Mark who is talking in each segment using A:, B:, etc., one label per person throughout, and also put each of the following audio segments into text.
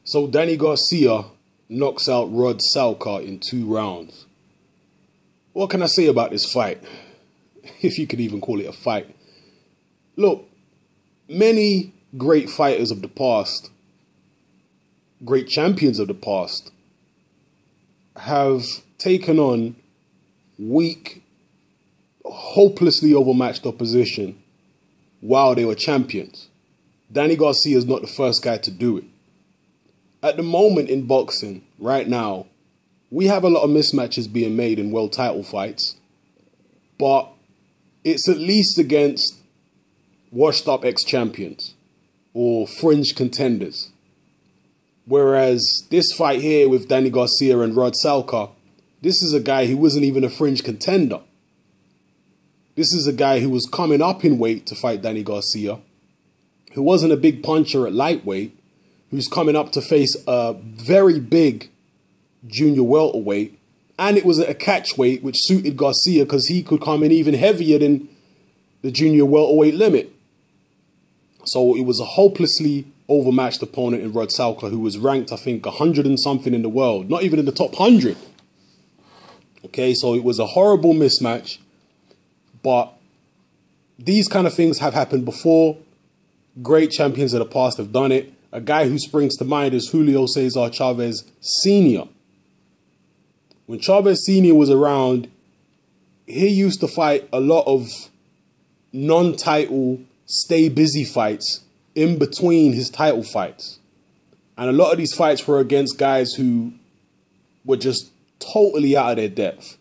A: So Danny Garcia knocks out Rod Salka in 2 rounds. What can I say about this fight? If you could even call it a fight. Look, many great fighters of the past, great champions of the past, have taken on weak, hopelessly overmatched opposition while they were champions. Danny Garcia is not the first guy to do it. At the moment in boxing, right now, we have a lot of mismatches being made in world title fights, but it's at least against washed up ex-champions or fringe contenders. Whereas this fight here with Danny Garcia and Rod Salka, this is a guy who wasn't even a fringe contender. This is a guy who was coming up in weight to fight Danny Garcia, who wasn't a big puncher at lightweight, who's coming up to face a very big junior welterweight, and it was at a catch weight, which suited Garcia because he could come in even heavier than the junior welterweight limit. So it was a hopelessly overmatched opponent in Rod Salka, who was ranked, I think, 100 and something in the world, not even in the top 100. Okay, so it was a horrible mismatch, but these kind of things have happened before. Great champions of the past have done it. A guy who springs to mind is Julio Cesar Chavez Sr. When Chavez Sr. was around, he used to fight a lot of non-title, stay busy fights in between his title fights. And a lot of these fights were against guys who were just totally out of their depth.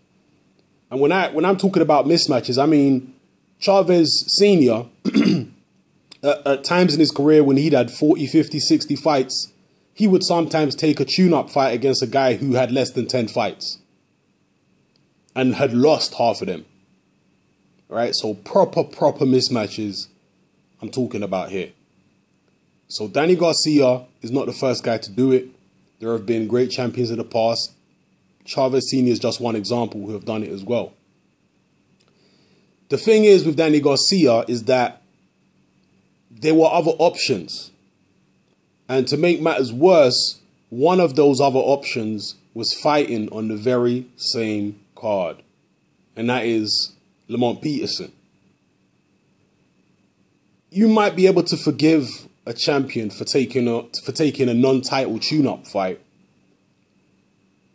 A: And when I'm talking about mismatches, I mean Chavez Sr., at times in his career when he'd had 40, 50, 60 fights, he would sometimes take a tune-up fight against a guy who had less than 10 fights and had lost half of them. Right? So proper mismatches I'm talking about here. So Danny Garcia is not the first guy to do it. There have been great champions in the past. Chavez Sr. is just one example who have done it as well. The thing is with Danny Garcia is that there were other options. And to make matters worse, one of those other options was fighting on the very same card. And that is Lamont Peterson. You might be able to forgive a champion for taking a non-title tune-up fight.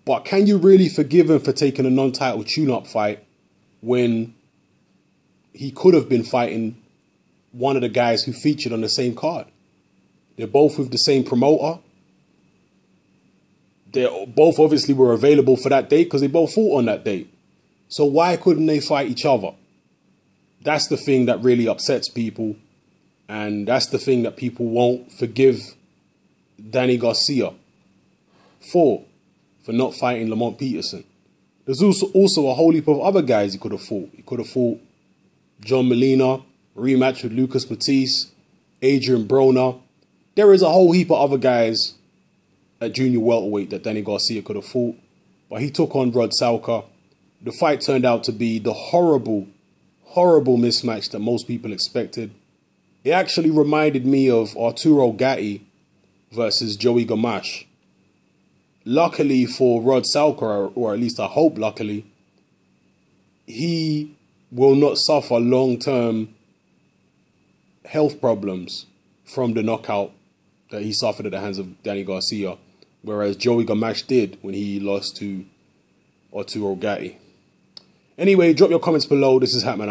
A: But can you really forgive him for taking a non-title tune-up fight when he could have been fighting one of the guys who featured on the same card? They're both with the same promoter. They both obviously were available for that date because they both fought on that date. So why couldn't they fight each other? That's the thing that really upsets people. And that's the thing that people won't forgive Danny Garcia for not fighting Lamont Peterson. There's also a whole heap of other guys he could have fought. He could have fought John Molina, rematch with Lucas Matisse, Adrian Broner. There is a whole heap of other guys at junior welterweight that Danny Garcia could have fought, but he took on Rod Salka. The fight turned out to be the horrible mismatch that most people expected. It actually reminded me of Arturo Gatti versus Joey Gamache. Luckily for Rod Salka, or at least I hope luckily, he will not suffer long-term health problems from the knockout that he suffered at the hands of Danny Garcia, whereas Joey Gamache did when he lost to Arturo Gatti. Anyway, drop your comments below. This is Hatman.